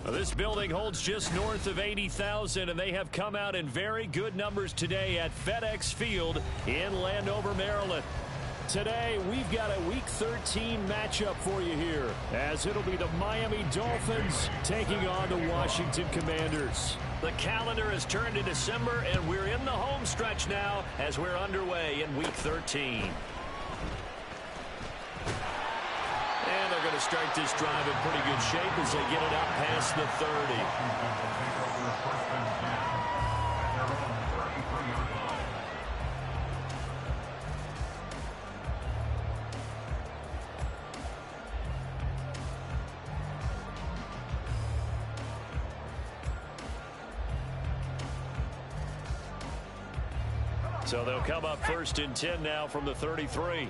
Well, this building holds just north of 80,000, and they have come out in very good numbers today at FedEx Field in Landover, Maryland. Today, we've got a Week 13 matchup for you here, as it'll be the Miami Dolphins taking on the Washington Commanders. The calendar has turned to December, and we're in the home stretch now as we're underway in Week 13. And they're going to start this drive in pretty good shape as they get it out past the 30. So they'll come up 1st and 10 now from the 33.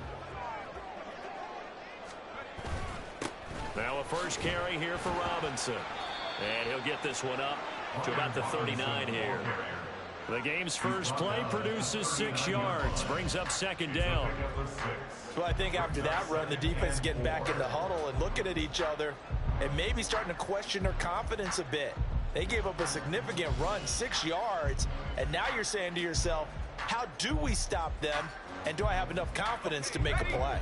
Now a first carry here for Robinson. And he'll get this one up to about the 39 here. The game's first play produces 6 yards. Brings up 2nd down. Well, I think after that run, the defense is getting back in the huddle and looking at each other and maybe starting to question their confidence a bit. They gave up a significant run, 6 yards, and now you're saying to yourself, how do we stop them, and do I have enough confidence to make a play?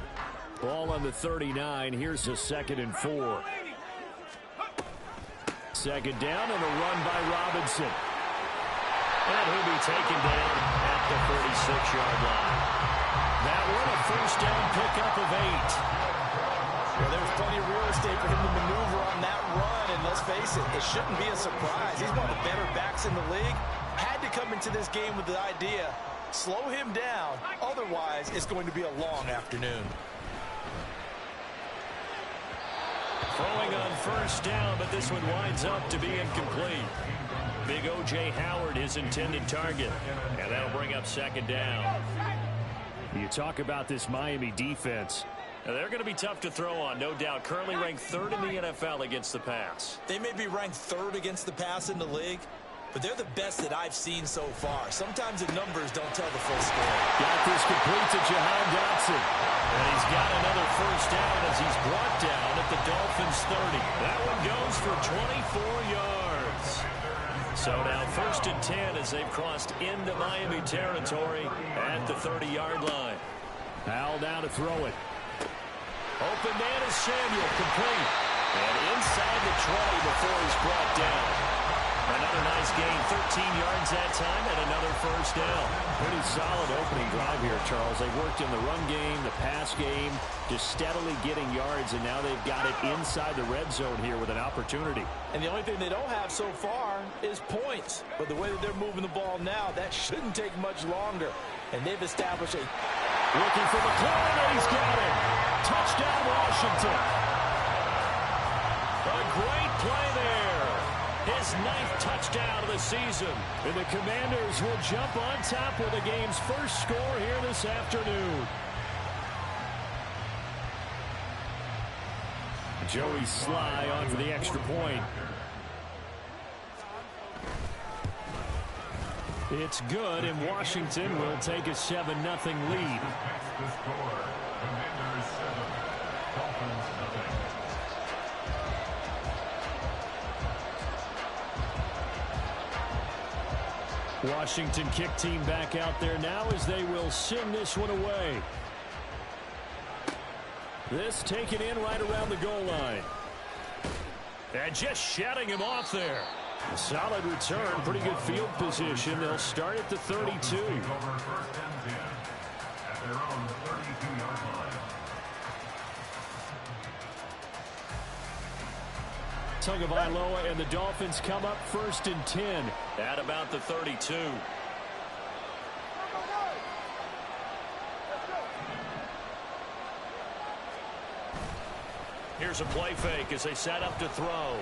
Ball on the 39. Here's a 2nd and 4. 2nd down and a run by Robinson. And he'll be taken down at the 46-yard line. That one a first down pickup of 8. Well, there's plenty of real estate for him to maneuver on that run, and let's face it, it shouldn't be a surprise. He's one of the better backs in the league. Had to come into this game with the idea, slow him down, otherwise it's going to be a long afternoon. Throwing on first down, but this one winds up to be incomplete. Big O.J. Howard, his intended target, and that'll bring up 2nd down. You talk about this Miami defense. Now, they're going to be tough to throw on, no doubt. Currently ranked 3rd in the NFL against the pass. They may be ranked 3rd against the pass in the league, but they're the best that I've seen so far. Sometimes the numbers don't tell the full story. Got this complete to Jahan Dotson. And he's got another first down as he's brought down at the Dolphins' 30. That one goes for 24 yards. So now 1st and 10 as they've crossed into Miami territory at the 30-yard line. Howell now to throw it. Open man is Samuel, complete. And inside the 20 before he's brought down. Another nice gain, 13 yards that time, and another first down. Pretty solid opening drive here, Charles. They worked in the run game, the pass game, just steadily getting yards, and now they've got it inside the red zone here with an opportunity. And the only thing they don't have so far is points. But the way that they're moving the ball now, that shouldn't take much longer. And they've established a... Looking for McLaurin, and he's got it. Touchdown, Washington. A great play there. His 9th touchdown of the season. And the Commanders will jump on top with the game's first score here this afternoon. Joey Sly on for the extra point. It's good, and Washington will take a 7-0 lead. Washington kick team back out there now as they will send this one away. This taken in right around the goal line. And just shutting him off there. A solid return, pretty good field position. They'll start at the 32. Tagovailoa and the Dolphins come up 1st and 10 at about the 32. Here's a play fake as they set up to throw.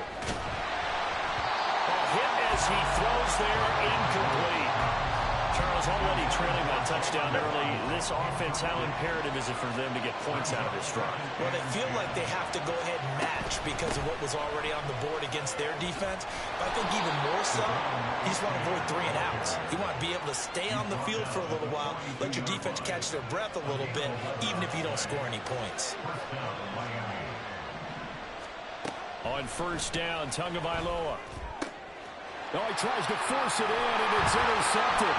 Hit as he throws there, incomplete. Charles already trailing that touchdown early. This offense, how imperative is it for them to get points out of this drive? Well, they feel like they have to go ahead and match because of what was already on the board against their defense. But I think even more so, you just want to avoid 3 and outs. You want to be able to stay on the field for a little while, let your defense catch their breath a little bit, even if you don't score any points. On first down, Tagovailoa. Oh, he tries to force it in, and it's intercepted.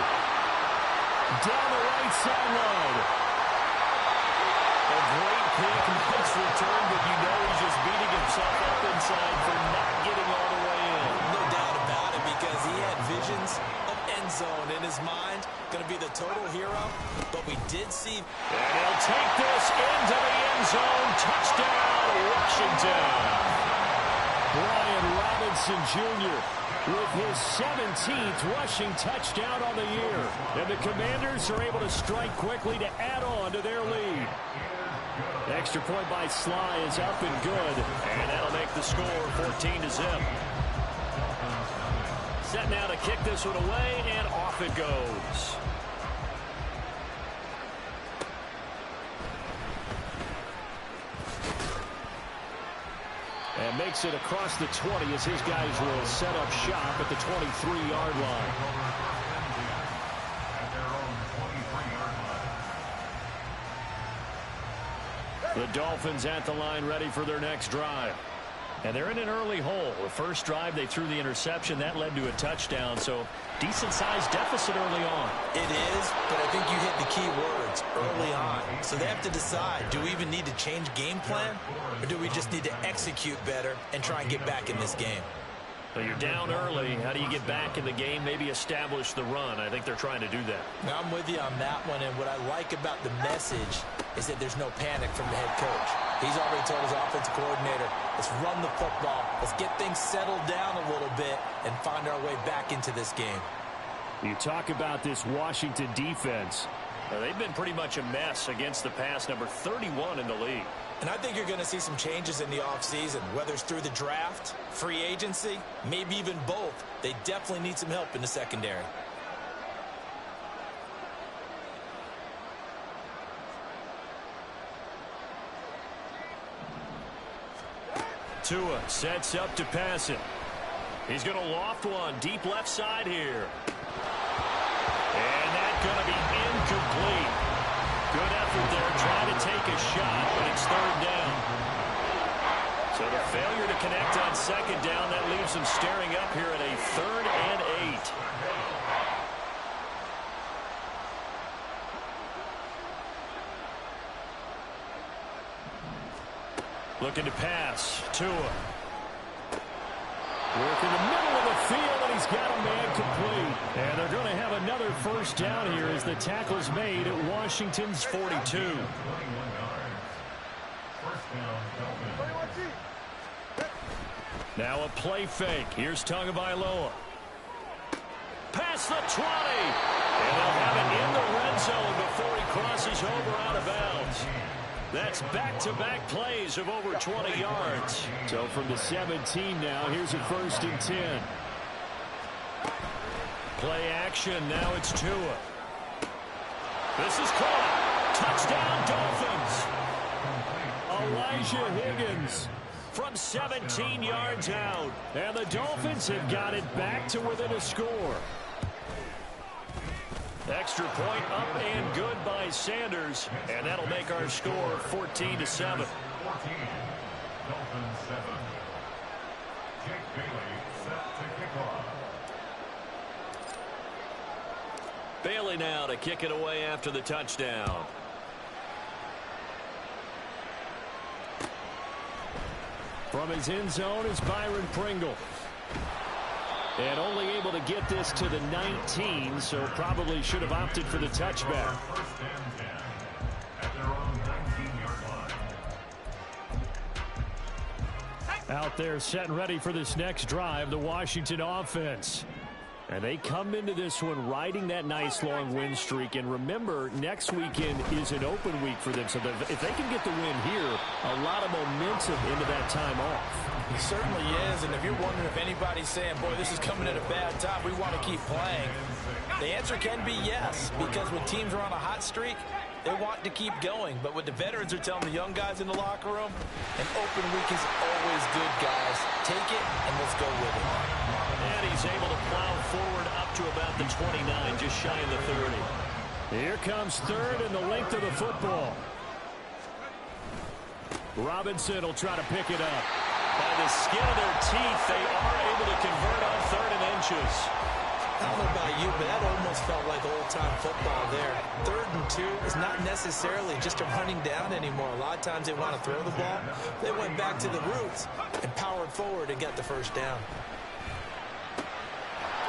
Down the right sideline. A great pick, nice return, but you know he's just beating himself up inside for not getting all the way in. No doubt about it, because he had visions of end zone in his mind. Going to be the total hero, but we did see. And he'll take this into the end zone. Touchdown, Washington. Brian Robinson Jr. with his 17th rushing touchdown on the year. And the Commanders are able to strike quickly to add on to their lead. Extra point by Sly is up and good. And that'll make the score 14-0. Set now to kick this one away, and off it goes. And makes it across the 20 as his guys will set up shop at the 23-yard line. The Dolphins at the line ready for their next drive. And they're in an early hole. The first drive, they threw the interception. That led to a touchdown. So decent-sized deficit early on. It is, but I think you hit the key words, early on. So they have to decide, do we even need to change game plan? Or do we just need to execute better and try and get back in this game? So you're down early. How do you get back in the game? Maybe establish the run. I think they're trying to do that. Now, I'm with you on that one. And what I like about the message is that there's no panic from the head coach. He's already told his offensive coordinator, let's run the football. Let's get things settled down a little bit and find our way back into this game. You talk about this Washington defense. Well, they've been pretty much a mess against the pass, number 31 in the league. And I think you're going to see some changes in the offseason, whether it's through the draft, free agency, maybe even both. They definitely need some help in the secondary. Tua sets up to pass it. He's going to loft one deep left side here. And that's going to be incomplete. Good effort there, trying to take a shot, but it's third down. So the failure to connect on second down, that leaves them staring up here at a 3rd and 8. Looking to pass. Tua. Work in the middle of the field, and he's got a man complete. And they're going to have another first down here as the tackle's made at Washington's 42. Now a play fake. Here's Tagovailoa. Past the 20. And they'll have it in the red zone before he crosses over out of bounds. That's back-to-back plays of over 20 yards. So from the 17 now, here's a 1st and 10. Play action, now it's Tua. This is caught. Touchdown, Dolphins. Elijah Higgins from 17 yards out. And the Dolphins have got it back to within a score. Extra point up and good by Sanders, and that'll make our score 14-7. 14, Dolphins 7. Jake Bailey set to kick off. Bailey now to kick it away after the touchdown. From his end zone is Byron Pringle. And only able to get this to the 19, so probably should have opted for the touchback. Out there set and ready for this next drive, the Washington offense. And they come into this one riding that nice long win streak. And remember, next weekend is an open week for them. So if they can get the win here, a lot of momentum into that time off. He certainly is, and if you're wondering if anybody's saying, boy, this is coming at a bad time, we want to keep playing, the answer can be yes, because when teams are on a hot streak, they want to keep going. But what the veterans are telling the young guys in the locker room, an open week is always good, guys. Take it, and let's go with it. And he's able to plow forward up to about the 29, just shy of the 30. Here comes third and the length of the football. Robinson will try to pick it up. By the skin of their teeth, they are able to convert on 3rd and inches. I don't know about you, but that almost felt like old-time football there. 3rd and 2 is not necessarily just a running down anymore. A lot of times they want to throw the ball. They went back to the roots and powered forward and got the first down.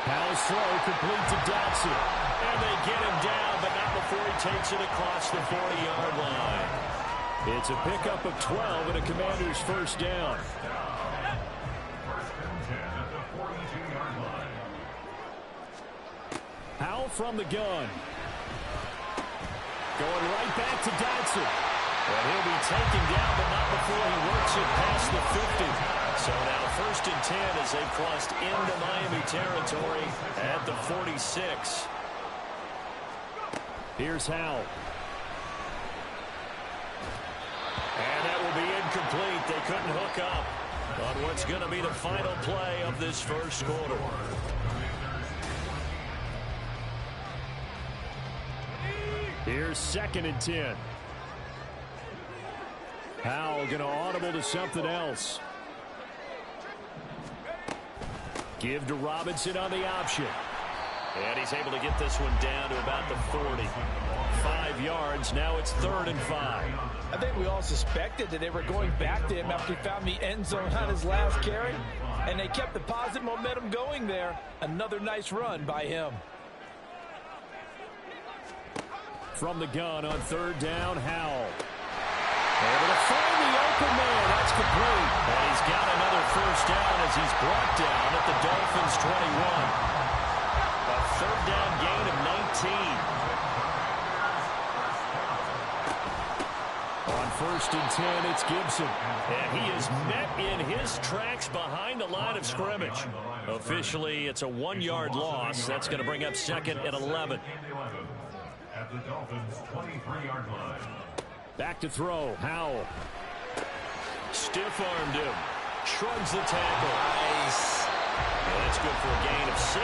Powell's throw complete to Dotson. And they get him down, but not before he takes it across the 40-yard line. It's a pickup of 12 and a Commanders first down. Powell from the gun. Going right back to Dotson. And he'll be taken down, but not before he works it past the 50. So now 1st and 10 as they crossed into Miami territory at the 46. Here's Howell. And that will be incomplete. They couldn't hook up on what's going to be the final play of this first quarter. Here's 2nd and 10. Howell going to audible to something else. Give to Robinson on the option. And he's able to get this one down to about the 40. 5 yards. Now it's 3rd and 5. I think we all suspected that they were going back to him after he found the end zone on his last carry. And they kept the positive momentum going there. Another nice run by him. From the gun on 3rd down, Howell. Able to find the open man. That's complete. And he's got another first down as he's brought down at the Dolphins' 21. A 3rd down gain of 19. On 1st and 10, it's Gibson. And he is met in his tracks behind the line of scrimmage. Officially, it's a 1-yard loss. That's going to bring up 2nd and 11. At the Dolphins' 23-yard line. Back to throw. Howell. Stiff-armed him. Shrugs the tackle. Nice. And that's good for a gain of 6.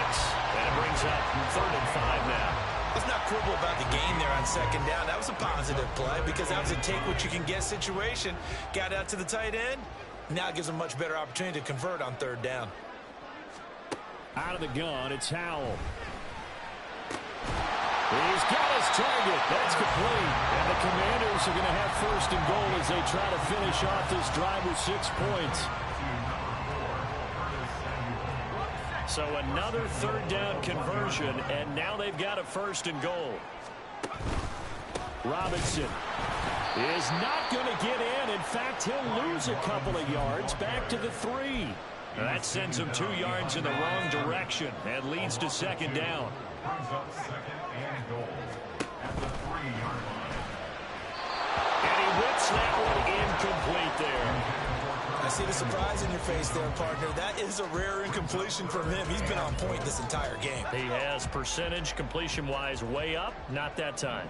And it brings up 3rd and 5 now. Let's not quibble about the gain there on 2nd down. That was a positive play because that was a take-what-you-can-get situation. Got out to the tight end. Now it gives them a much better opportunity to convert on 3rd down. Out of the gun, it's Howell. He's got his target. That's complete. And the Commanders are going to have 1st and goal as they try to finish off this drive with 6 points. So another 3rd down conversion, and now they've got a 1st and goal. Robinson is not going to get in. In fact, he'll lose a couple of yards back to the 3. That sends him 2 yards in the wrong direction and leads to 2nd down. And he whips that one incomplete there. I see the surprise in your face there, partner. That is a rare incompletion from him. He's been on point this entire game. He has percentage completion-wise way up. Not that time.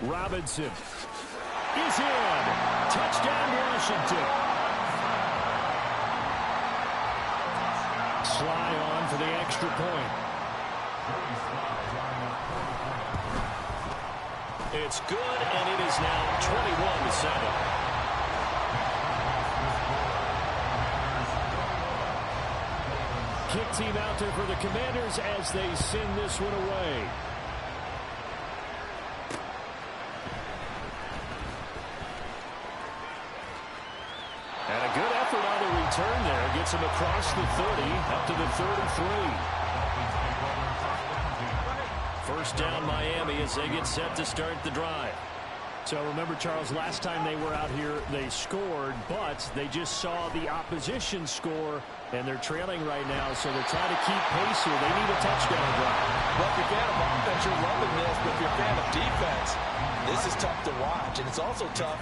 Robinson is in. Touchdown, Washington. Sly on for the extra point. It's good, and it is now 21-7. Kick team out there for the Commanders as they send this one away. And a good effort on the return there. Gets him across the 30, up to the 33. First down, Miami, as they get set to start the drive. So remember, Charles, last time they were out here, they scored, but they just saw the opposition score, and they're trailing right now, so they're trying to keep pace here. They need a touchdown drive. Well, if you're a fan of offense, you're loving this, but if you're a fan of defense, this is tough to watch, and it's also tough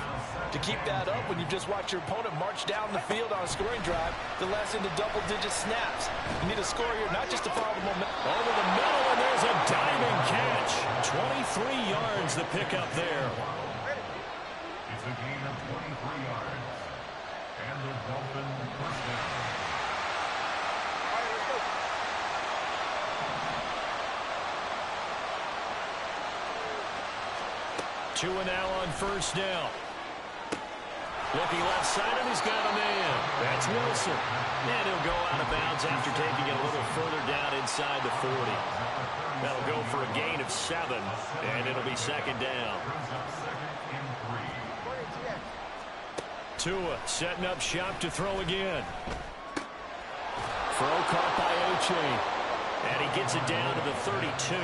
to keep that up when you just watch your opponent march down the field on a scoring drive that lasts into double-digit snaps. You need a score here, not just to follow the momentum. Over the middle, and there's a diving catch. 23 yards the pickup there. It's a gain of 23 yards. And the Dolphins first down. 2 now on first down. Looking left side, and he's got a man. That's Wilson. And he'll go out of bounds after taking it a little further down inside the 40. That'll go for a gain of 7, and it'll be second down. Tua setting up shop to throw again. Throw caught by Ochane. And he gets it down to the 32.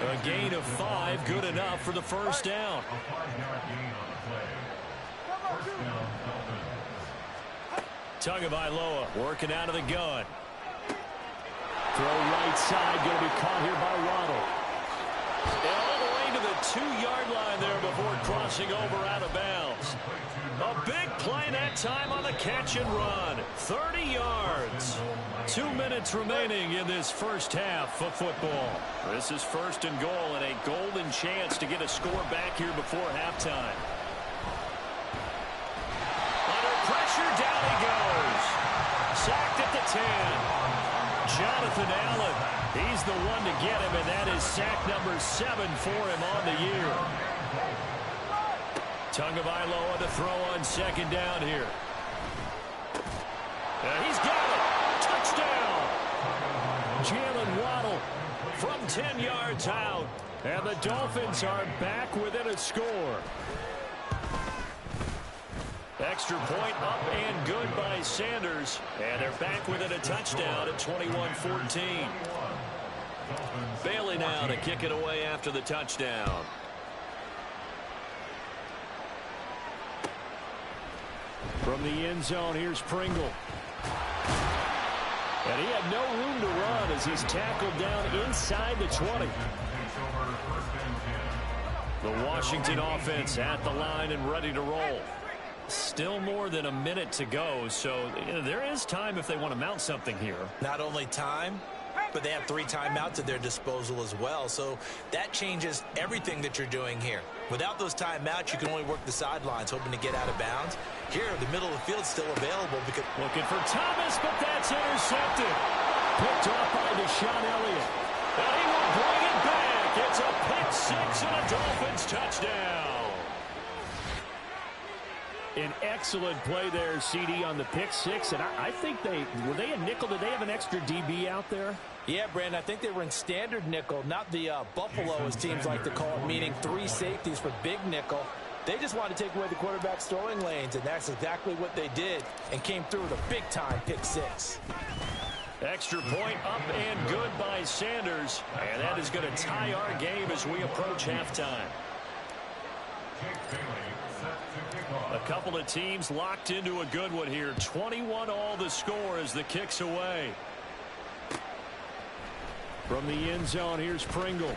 A gain of 5, good enough for the first down. Tagovailoa working out of the gun. Throw right side, going to be caught here by Waddle. And all the way to the 2-yard line there before crossing over out of bounds. A big play that time on the catch and run. 30 yards. 2 minutes remaining in this first half of football. This is first and goal and a golden chance to get a score back here before halftime. Under pressure, down he goes. Sacked at the 10. Jonathan Allen, he's the one to get him, and that is sack number 7 for him on the year. Tagovailoa to throw on second down here. He's got it. Touchdown. Jalen Waddle from 10 yards out. And the Dolphins are back within a score. Extra point up and good by Sanders. And they're back within a touchdown at 21-14. Bailey now to kick it away after the touchdown. From the end zone, here's Pringle. And he had no room to run as he's tackled down inside the 20. The Washington offense at the line and ready to roll. Still more than a minute to go, so there is time if they want to mount something here. Not only time, but they have 3 timeouts at their disposal as well, so that changes everything that you're doing here. Without those timeouts, you can only work the sidelines, hoping to get out of bounds. Here, the middle of the field is still available. Because looking for Thomas, but that's intercepted. Picked off by Deshaun Elliott. And he will bring it back. It's a pick 6 and a Dolphins touchdown. An excellent play there, CD, on the pick 6. And I think were they a nickel? Did they have an extra DB out there? Yeah, Brandon, I think they were in standard nickel, not the Buffalo, as teams like to call it, meaning 3 safeties for big nickel. They just wanted to take away the quarterback's throwing lanes, and that's exactly what they did and came through with a big-time pick 6. Extra point up and good by Sanders. And that is going to tie our game as we approach halftime. A couple of teams locked into a good one here. 21 all the score as the kick's away. From the end zone, here's Pringle.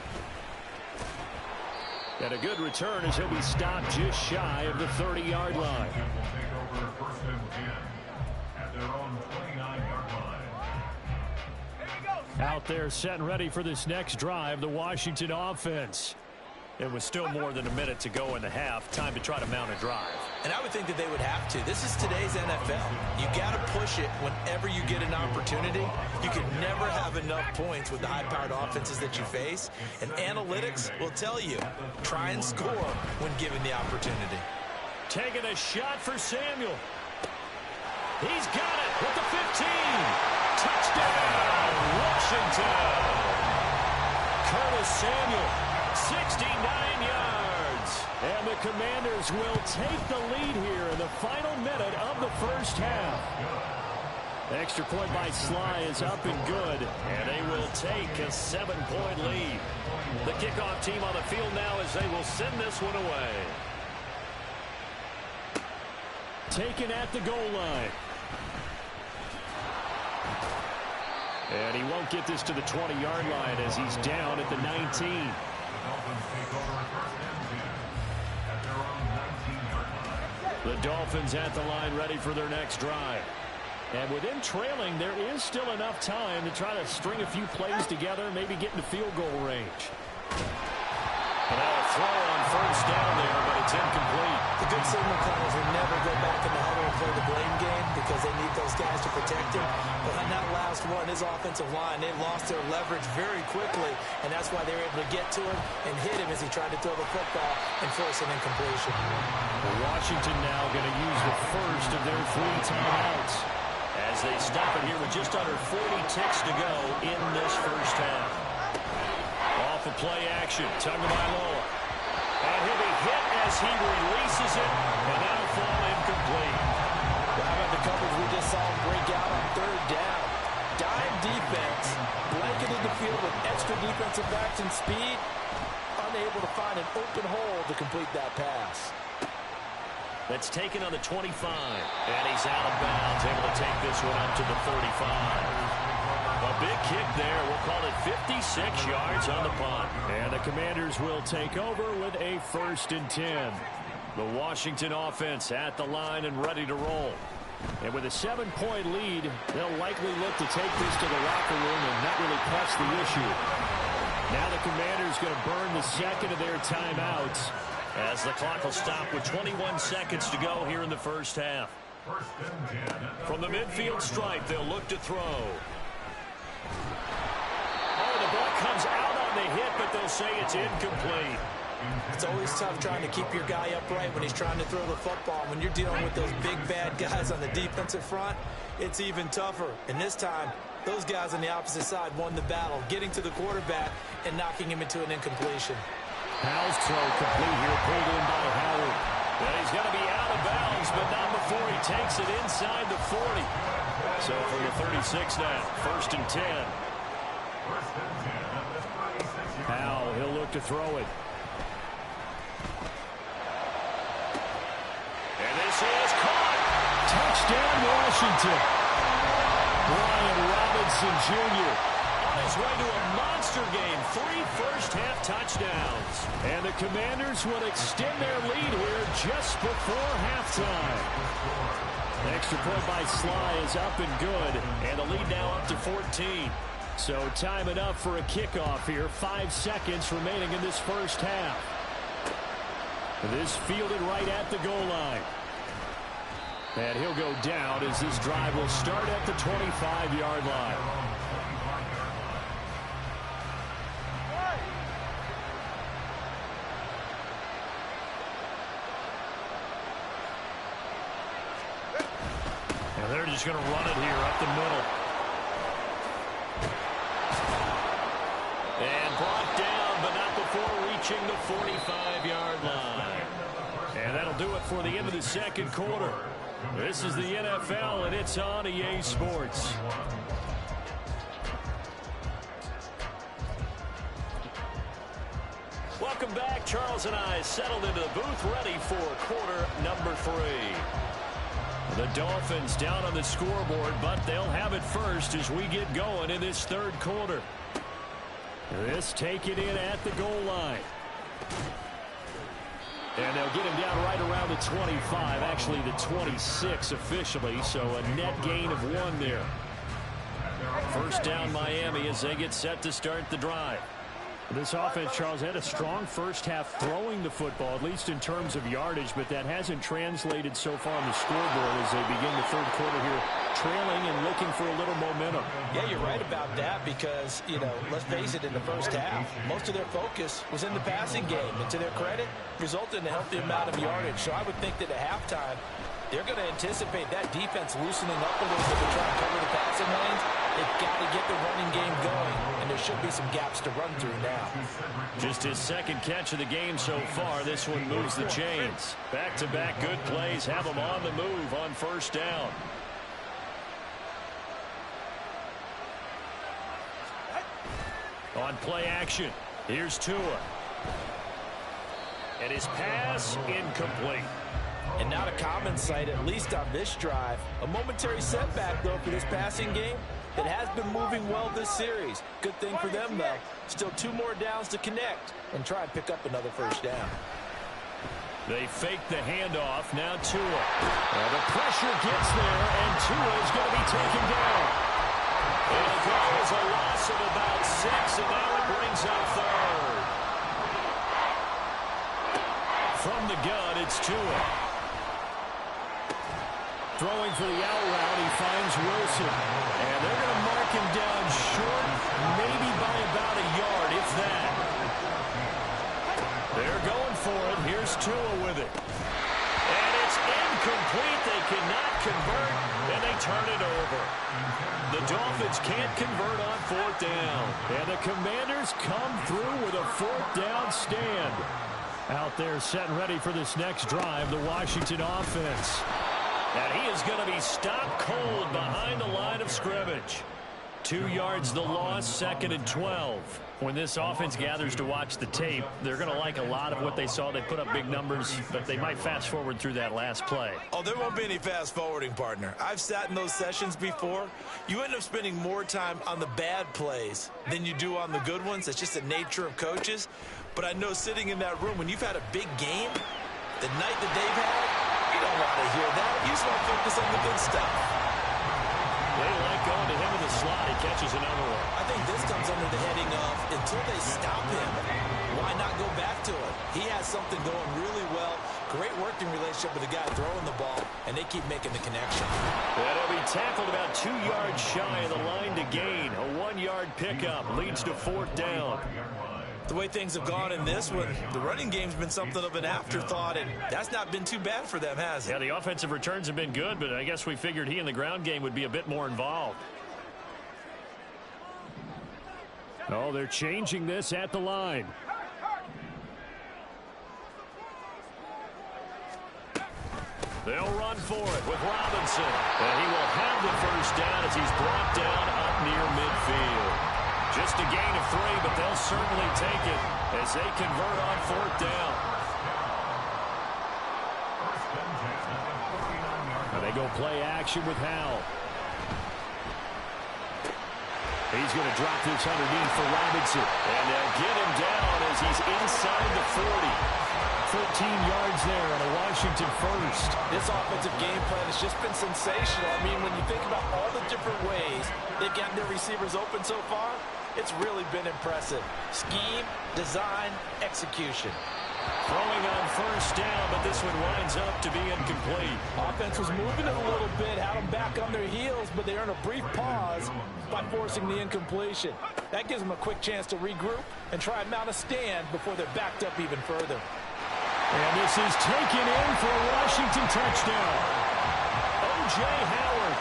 And a good return as he'll be stopped just shy of the 30-yard line. Out there set and ready for this next drive, the Washington offense. It was still more than a minute to go in the half. Time to try to mount a drive. And I would think that they would have to. This is today's NFL. You got to push it whenever you get an opportunity. You can never have enough points with the high-powered offenses that you face. And analytics will tell you, try and score when given the opportunity. Taking a shot for Samuel. He's got it with the 15. Touchdown, Washington. Curtis Samuel, 69 yards. And the Commanders will take the lead here in the final minute of the first half. Extra point by Sly is up and good, and they will take a 7-point lead. The kickoff team on the field now as they will send this one away. Taken at the goal line. And he won't get this to the 20-yard line as he's down at the 19. The Dolphins at the line ready for their next drive. And with them trailing, there is still enough time to try to string a few plays together, maybe get into field goal range. And now a throw on first down there, but it's incomplete. The good signal callers will never go back in the huddle and play the blame game because they need those guys to protect him. But on that last one, his offensive line, they lost their leverage very quickly, and that's why they were able to get to him and hit him as he tried to throw the football and force an incompletion. Washington now going to use the first of their 3 timeouts as they stop it here with just under 40 ticks to go in this first half. Off of play action, Tagovailoa. And he'll be hit as he releases it, and that'll fall incomplete. Well, how about the coverage we just saw him break out on 3rd down? Dime defense, blanketed the field with extra defensive backs and speed, unable to find an open hole to complete that pass. That's taken on the 25, and he's out of bounds, able to take this one up to the 35. A big kick there. We'll call it 56 yards on the punt. And the Commanders will take over with a 1st and 10. The Washington offense at the line and ready to roll. And with a 7-point lead, they'll likely look to take this to the locker room and not really press the issue. Now the Commanders going to burn the second of their timeouts as the clock will stop with 21 seconds to go here in the first half. From the midfield stripe, they'll look to throw. Oh, the ball comes out on the hit, but they'll say it's incomplete. It's always tough trying to keep your guy upright when he's trying to throw the football. When you're dealing with those big, bad guys on the defensive front, it's even tougher. And this time, those guys on the opposite side won the battle, getting to the quarterback and knocking him into an incompletion. Howell's throw complete here, pulled in by Howard. And he's going to be out of bounds, but not before he takes it inside the 40. So from the 36 now, 1st and 10. Howell, he'll look to throw it. And this is caught. Touchdown, Washington. Brian Robinson Jr. on his way to a monster game. 3 first-half touchdowns. And the Commanders will extend their lead here just before halftime. Extra point by Sly is up and good. And the lead now up to 14. So time it up for a kickoff here. 5 seconds remaining in this first half. This fielded right at the goal line. And he'll go down as this drive will start at the 25-yard line. And they're just going to run it here up the middle. And brought down, but not before reaching the 45-yard line. And that'll do it for the end of the second quarter. This is the NFL, and it's on EA Sports. Welcome back. Charles and I settled into the booth, ready for quarter number 3. The Dolphins down on the scoreboard, but they'll have it first as we get going in this third quarter. This taken in at the goal line. And they'll get him down right around the 25, actually the 26 officially, so a net gain of 1 there. First down Miami as they get set to start the drive. This offense, Charles, had a strong first half throwing the football, at least in terms of yardage, but that hasn't translated so far on the scoreboard as they begin the third quarter here, trailing and looking for a little momentum. Yeah, you're right about that because, let's face it, in the first half, most of their focus was in the passing game. And to their credit, resulted in a healthy amount of yardage. So I would think that at halftime, they're going to anticipate that defense loosening up a little bit to try and cover the passing lanes. They've got to get the running game going, and there should be some gaps to run through now. Just his second catch of the game so far. This one moves the chains. Back-to-back good plays have them on the move on first down. On play action, here's Tua. And his pass incomplete. And not a common sight, at least on this drive. A momentary setback, though, for this passing game that has been moving well this series. Good thing for them, though. Still 2 more downs to connect and try and pick up another first down. They fake the handoff. Now Tua. Well, the pressure gets there, and Tua is going to be taken down. And that was a loss of about 6, and now it brings up third. From the gun, it's Tua. Throwing for the out route, he finds Wilson. And they're going to mark him down short, maybe by about a yard, if that. They're going for it. Here's Tua with it. And it's incomplete. They cannot convert, and they turn it over. The Dolphins can't convert on fourth down. And the Commanders come through with a fourth down stand. Out there set and ready for this next drive, the Washington offense. And he is going to be stopped cold behind the line of scrimmage. 2 yards the loss, 2nd and 12. When this offense gathers to watch the tape, they're going to like a lot of what they saw. They put up big numbers, but they might fast forward through that last play. Oh, there won't be any fast forwarding, partner. I've sat in those sessions before. You end up spending more time on the bad plays than you do on the good ones. It's just the nature of coaches. But I know sitting in that room, when you've had a big game, the night that they've had, you don't want to hear that. You just want to focus on the good stuff. They like going to him in the slot. He catches another one. I think this comes under the heading of, until they stop him, why not go back to it? He has something going really well. Great working relationship with the guy throwing the ball, and they keep making the connection. That'll be tackled about 2 yards shy of the line to gain. A 1-yard pickup leads to fourth down. The way things have gone in this one, the running game's been something of an afterthought, and that's not been too bad for them, has it? Yeah, the offensive returns have been good, but I guess we figured he in the ground game would be a bit more involved. Oh, they're changing this at the line. They'll run for it with Robinson. And he will have the first down as he's brought down up near midfield. Just a gain of 3, but they'll certainly take it as they convert on fourth down. And they go play action with Howell. He's going to drop this underneath for Robinson. And they'll get him down as he's inside the 40. 14 yards there on a Washington first. This offensive game plan has just been sensational. I mean, when you think about all the different ways they've gotten their receivers open so far, it's really been impressive. Scheme, design, execution. Throwing on first down, but this one winds up to be incomplete. Offense was moving it a little bit, had them back on their heels, but they earn a brief pause by forcing the incompletion. That gives them a quick chance to regroup and try and mount a stand before they're backed up even further. And this is taken in for a Washington touchdown. O.J. Howard,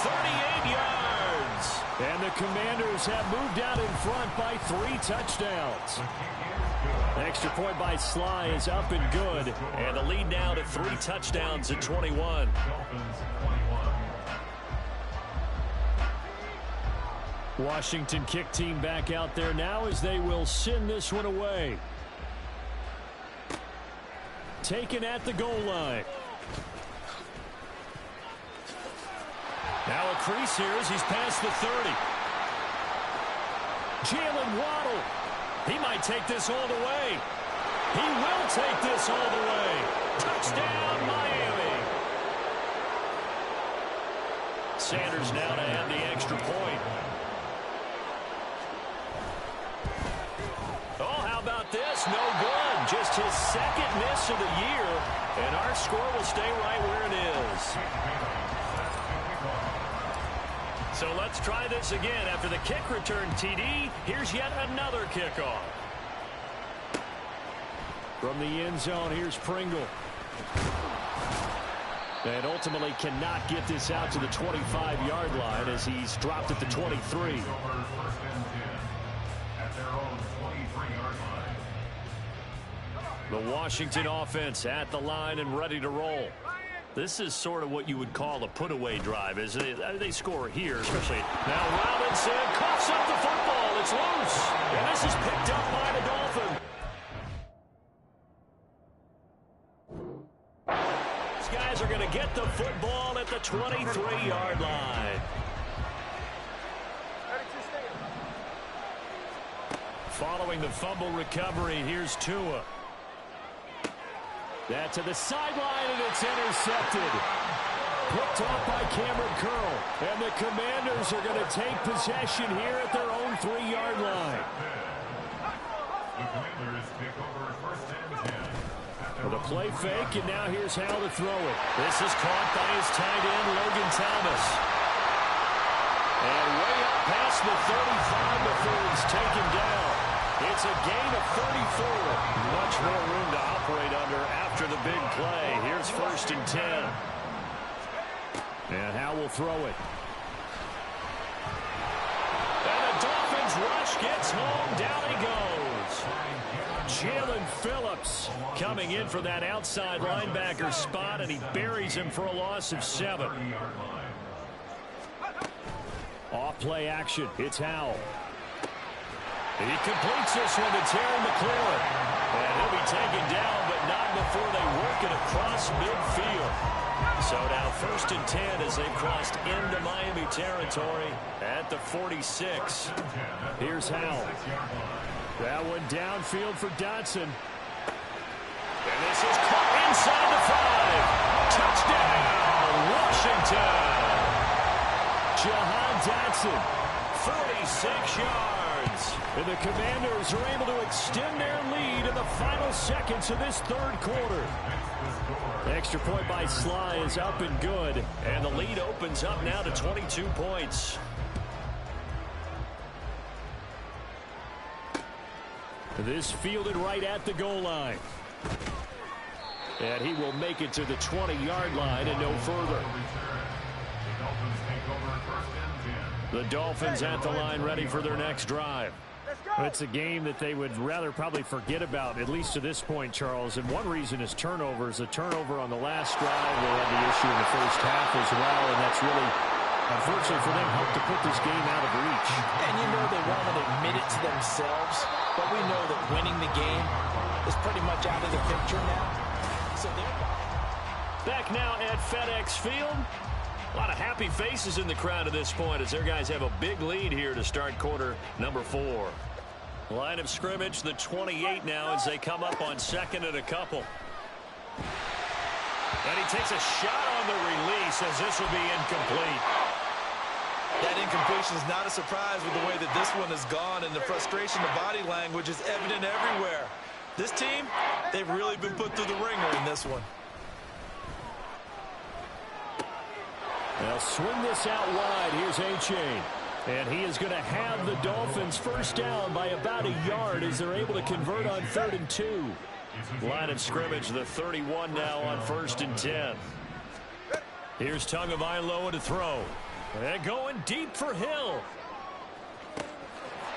38 yards. And the Commanders have moved out in front by 3 touchdowns. Extra point by Sly is up and good. And the lead now to 3 touchdowns at 21. Washington kick team back out there now as they will send this one away. Taken at the goal line. Now a crease here as he's past the 30. Jalen Waddle. He might take this all the way. He will take this all the way. Touchdown, Miami. Sanders now to add the extra point. Oh, how about this? No good. Just his second miss of the year, and our score will stay right where it is. So let's try this again. After the kick return TD, here's yet another kickoff. From the end zone, here's Pringle. And ultimately cannot get this out to the 25-yard line as he's dropped at the 23. The Washington offense at the line and ready to roll. This is sort of what you would call a put-away drive, isn't it? They score here, especially. Now Robinson coughs up the football. It's loose. And this is picked up by the Dolphins. These guys are going to get the football at the 23-yard line. Following the fumble recovery, here's Tua. That to the sideline, and it's intercepted. Picked off by Cameron Curl. And the Commanders are going to take possession here at their own 3-yard line. The Commanders take over first and 10 at The play fake, and now here's how to throw it. This is caught by his tight end, Logan Thomas. And way up past the 35 before he's taken down. It's a gain of 34. Much more room to operate under after the big play. Here's 1st and 10. And Howe will throw it. And the Dolphins rush gets home. Down he goes. Jalen Phillips coming in for that outside linebacker spot, and he buries him for a loss of 7. Off play action. It's Howe. He completes this one to Terry McLaurin. And he'll be taken down, but not before they work it across midfield. So now 1st and 10 as they've crossed into Miami territory at the 46. Here's Howe. That one downfield for Dotson. And this is caught inside the 5. Touchdown, Washington. Jahan Dotson, 46 yards. And the Commanders are able to extend their lead in the final seconds of this 3rd quarter. The extra point by Sly is up and good. And the lead opens up now to 22 points. This fielded right at the goal line. And he will make it to the 20-yard line and no further. The Dolphins at the line ready for their next drive. It's a game that they would rather probably forget about, at least to this point, Charles. And one reason is turnovers. A turnover on the last drive. They had the issue in the first half as well, and that's really, unfortunately for them, helped to put this game out of reach. And you know they won't admit it to themselves, but we know that winning the game is pretty much out of the picture now. So they're back now at FedEx Field. A lot of happy faces in the crowd at this point as their guys have a big lead here to start quarter number 4. Line of scrimmage, the 28 now as they come up on 2nd and a couple. And he takes a shot on the release as this will be incomplete. That incompletion is not a surprise with the way that this one has gone, and the frustration, the body language is evident everywhere. This team, they've really been put through the ringer in this one. They'll swing this out wide. Here's A-Chain. And he is going to have the Dolphins first down by about a yard as they're able to convert on 3rd and 2. Line of scrimmage, the 31 now on 1st and 10. Here's Tagovailoa to throw. And going deep for Hill.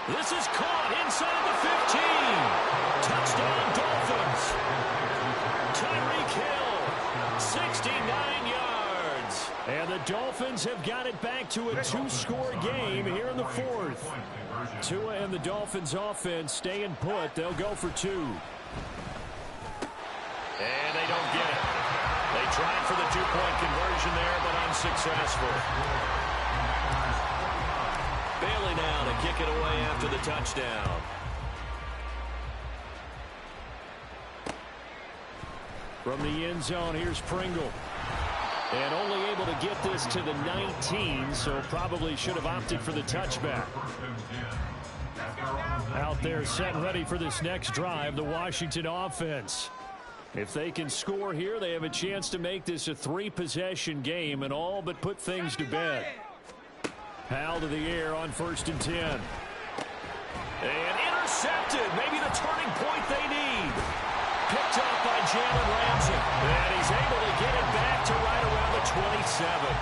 This is caught inside the 15. Touchdown, Dolphins. Tyreek Hill, 69 yards. And the Dolphins have got it back to a 2-score game here in the 4th. Tua and the Dolphins offense staying put. They'll go for 2. And they don't get it. They tried for the 2-point conversion there, but unsuccessful. Bailey now to kick it away after the touchdown. From the end zone, here's Pringle. And only able to get this to the 19, so probably should have opted for the touchback. Out there set and ready for this next drive, the Washington offense. If they can score here, they have a chance to make this a 3-possession game and all but put things to bed. Hal to the air on 1st and 10. And intercepted. Maybe the turning point they need. Picked up by Jalen Ramsey. And he's able to get it back to right around the 27.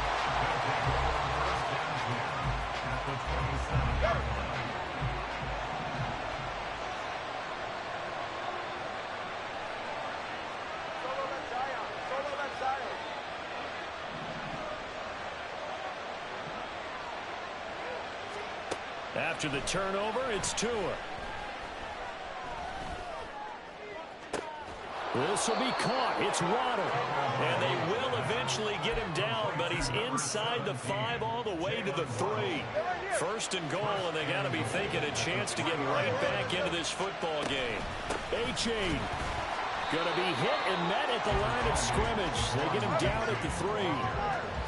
After the turnover, it's Tua. This will be caught. It's Waddle. And they will eventually get him down, but he's inside the 5 all the way to the 3. 1st and goal, and they got to be thinking a chance to get right back into this football game. A-Chain going to be hit and met at the line of scrimmage. They get him down at the 3.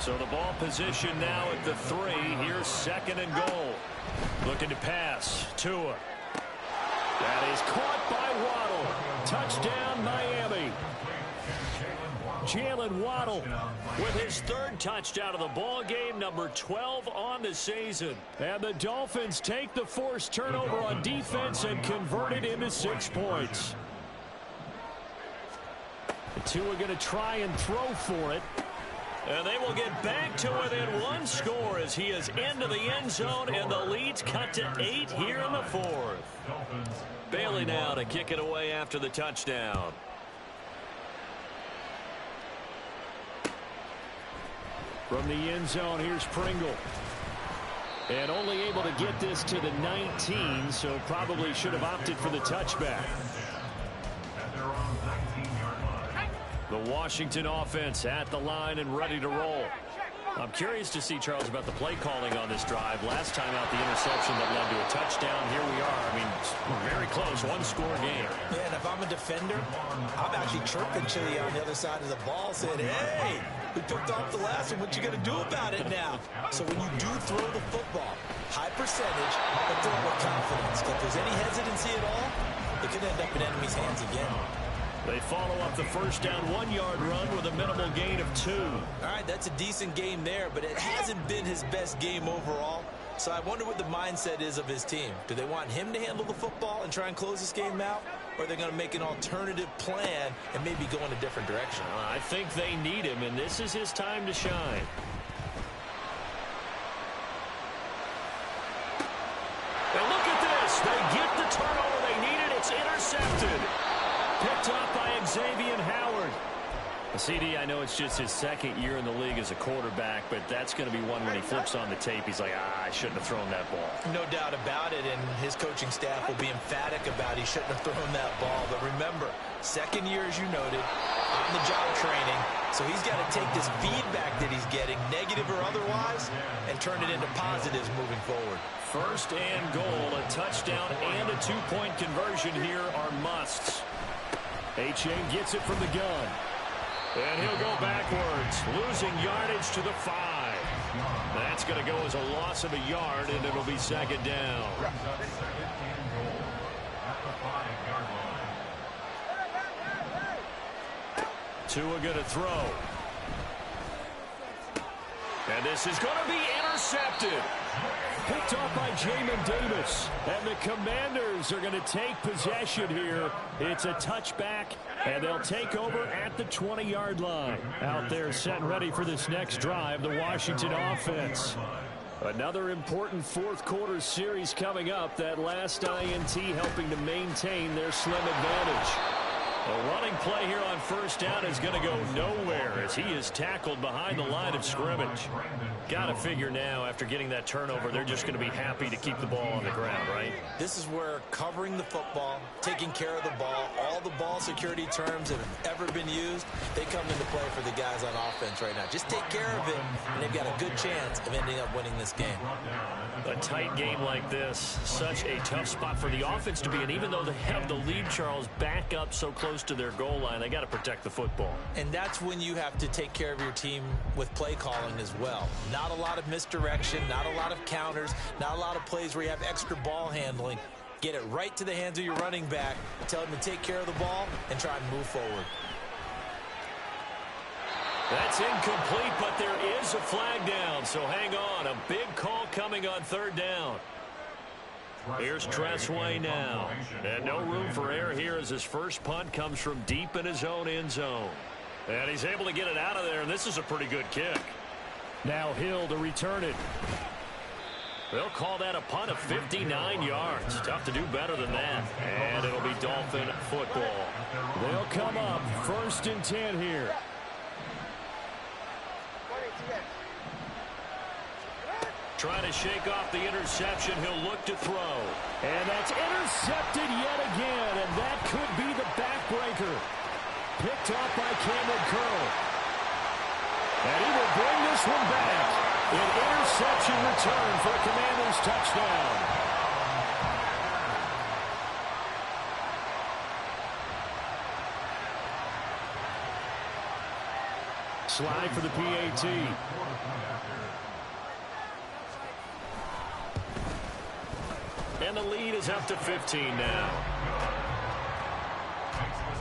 So the ball position now at the 3. Here's 2nd and goal. Looking to pass. Tua. That is caught by Waddle. Touchdown, Miami. Jalen Waddle with his third touchdown of the ball game, number 12 on the season. And the Dolphins take the forced turnover on defense and convert it into 6 points. The two are going to try and throw for it. And they will get back to within 1 score as he is into the end zone, and the lead's cut to 8 here in the 4th. Bailey now to kick it away after the touchdown. From the end zone, here's Pringle. And only able to get this to the 19, so probably should have opted for the touchback. The Washington offense at the line and ready to roll. I'm curious to see, Charles, about the play calling on this drive. Last time out, the interception that led to a touchdown. Here we are. I mean, very close, 1-score game. Yeah, and if I'm a defender, I'm actually chirping Chili on the other side of the ball, saying, hey, we picked off the last one. What you going to do about it now? So when you do throw the football, high percentage, but throw it with confidence. If there's any hesitancy at all, it could end up in enemy's hands again. They follow up the first down 1-yard run with a minimal gain of 2. All right, that's a decent game there, but it hasn't been his best game overall. So I wonder what the mindset is of his team. Do they want him to handle the football and try and close this game out? Or are they going to make an alternative plan and maybe go in a different direction? I think they need him, and this is his time to shine. And look at this. They get the turnover they needed. It's intercepted. Picked up by Xavier Howard. CD, I know it's just his second year in the league as a quarterback, but that's going to be one when he flips on the tape. He's like, I shouldn't have thrown that ball. No doubt about it, and his coaching staff will be emphatic about he shouldn't have thrown that ball. But remember, second year, as you noted, on-the-job training, so he's got to take this feedback that he's getting, negative or otherwise, and turn it into positives moving forward. First and goal, a touchdown and a 2-point conversion here are musts. Achane gets it from the gun. And he'll go backwards, losing yardage to the 5. That's going to go as a loss of a yard, and it'll be second down. Tua going to throw. And this is going to be intercepted. Picked off by Jamin Davis. And the Commanders are going to take possession here. It's a touchback, and they'll take over at the 20-yard line. Out there set and ready for this next drive, the Washington offense. Another important fourth-quarter series coming up. That last INT helping to maintain their slim advantage. A running play here on first down is going to go nowhere as he is tackled behind the line of scrimmage. Got to figure now, after getting that turnover, they're just going to be happy to keep the ball on the ground, right? This is where covering the football, taking care of the ball, all the ball security terms that have ever been used, they come into play for the guys on offense right now. Just take care of it, and they've got a good chance of ending up winning this game. A tight game like this, such a tough spot for the offense to be in. Even though they have the lead, Charles, back up so close to their goal line, they got to protect the football. And that's when you have to take care of your team with play calling as well. Not a lot of misdirection, not a lot of counters, not a lot of plays where you have extra ball handling. Get it right to the hands of your running back, tell him to take care of the ball, and try and move forward. That's incomplete, but there is a flag down, so hang on. A big call coming on third down. Here's Tressway now. And no room for error here as his first punt comes from deep in his own end zone. And he's able to get it out of there, and this is a pretty good kick. Now Hill to return it. They'll call that a punt of 59 yards. Tough to do better than that. And it'll be Dolphin football. They'll come up first and 10 here. Trying to shake off the interception. He'll look to throw. And that's intercepted yet again. And that could be the backbreaker. Picked off by Cameron Curl. And he will bring this one back. An interception return for a Commanders touchdown. Slide for the PAT. And the lead is up to 15 now. Makes the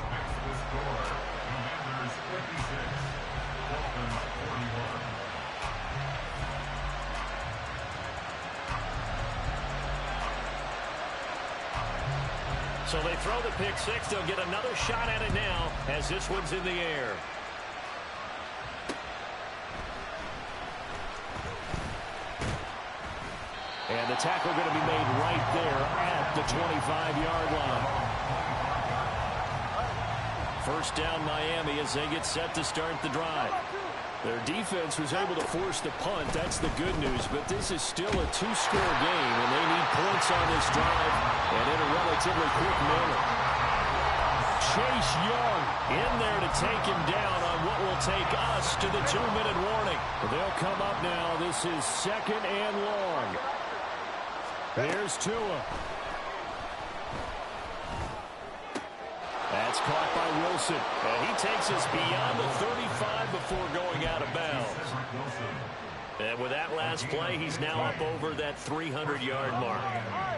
score. Commanders 26. So they throw the pick six. They'll get another shot at it now as this one's in the air. And the tackle going to be made right there at the 25-yard line. First down Miami as they get set to start the drive. Their defense was able to force the punt. That's the good news. But this is still a two-score game, and they need points on this drive and in a relatively quick manner. Chase Young in there to take him down on what will take us to the 2-minute warning. They'll come up now. This is second and long. Here's Tua. That's caught by Wilson. And he takes us beyond the 35 before going out of bounds. And with that last play, he's now up over that 300-yard mark.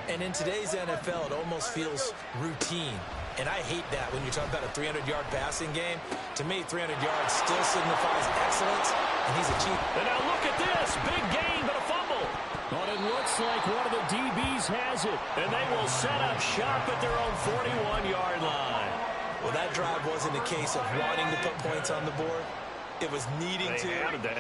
And in today's NFL, it almost feels routine. And I hate that when you talk about a 300-yard passing game. To me, 300 yards still signifies excellence, and he's a cheat. And now look at this. Big gain, but a fumble. But it looks like one of the DBs has it. And they will set up shop at their own 41-yard line. Well, that drive wasn't a case of wanting to put points on the board. It was needing to,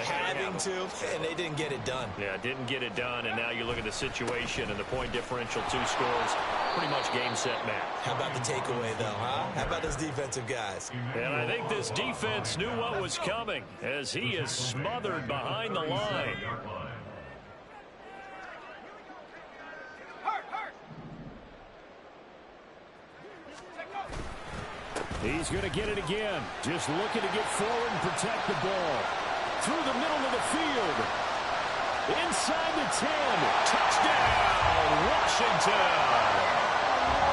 having to, and they didn't get it done. Yeah, didn't get it done, and now you look at the situation and the point differential, 2 scores, pretty much game, set, match. How about the takeaway, though, huh? How about those defensive guys? And I think this defense knew what was coming as he is smothered behind the line. He's going to get it again. Just looking to get forward and protect the ball. Through the middle of the field. Inside the 10. Touchdown, Washington.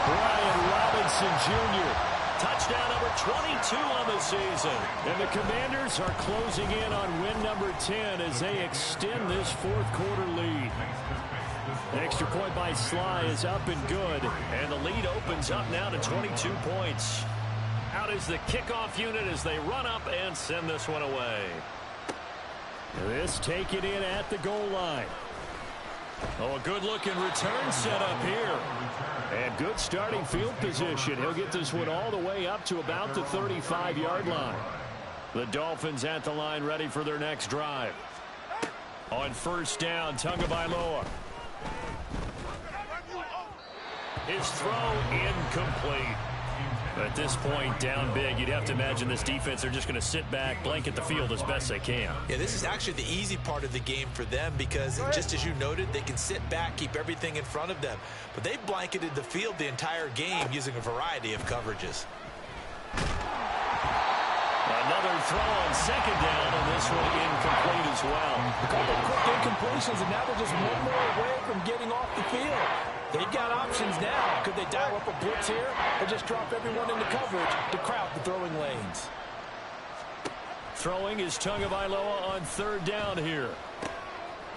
Brian Robinson Jr. Touchdown number 22 on the season. And the Commanders are closing in on win number 10 as they extend this fourth-quarter lead. The extra point by Sly is up and good. And the lead opens up now to 22 points. Out is the kickoff unit as they run up and send this one away. This taken in at the goal line. Oh, a good-looking return set up here. And good starting field position. He'll get this one all the way up to about the 35-yard line. The Dolphins at the line ready for their next drive. On first down, Tagovailoa. His throw incomplete. At this point, down big, you'd have to imagine this defense are just going to sit back, blanket the field as best they can. Yeah, this is actually the easy part of the game for them because, just as you noted, they can sit back, keep everything in front of them. But they've blanketed the field the entire game using a variety of coverages. Another throw on second down, and this one incomplete as well. A couple of quick incompletions, and now they're just one more away from getting off the field. They've got options now. Could they dial up a blitz here or just drop everyone into coverage to crowd the throwing lanes? Throwing is Tagovailoa on third down here.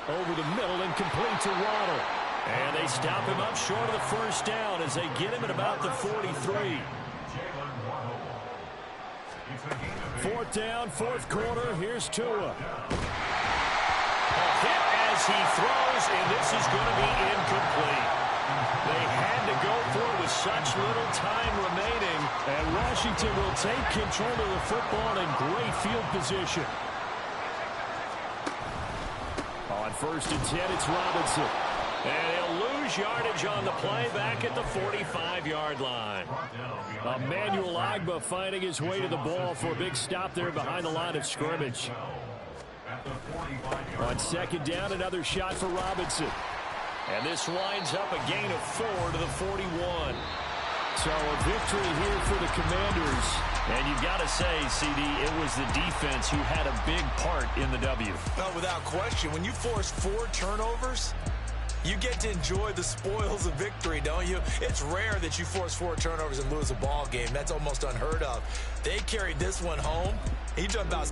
Over the middle and complete to Waddle. And they stop him up short of the first down as they get him at about the 43. Fourth down, fourth quarter. Here's Tua. A hit as he throws, and this is going to be incomplete. They had to go for it with such little time remaining. And Washington will take control of the football in great field position. On first and 10, it's Robinson. And he'll lose yardage on the play back at the 45-yard line. Emmanuel Ogbah finding his way to the ball for a big stop there behind the line of scrimmage. On second down, another shot for Robinson. And this winds up a gain of 4 to the 41. So a victory here for the Commanders. And you've got to say, CD, it was the defense who had a big part in the W. No, without question. When you force 4 turnovers, you get to enjoy the spoils of victory, don't you? It's rare that you force 4 turnovers and lose a ball game. That's almost unheard of. They carried this one home. He jumped out.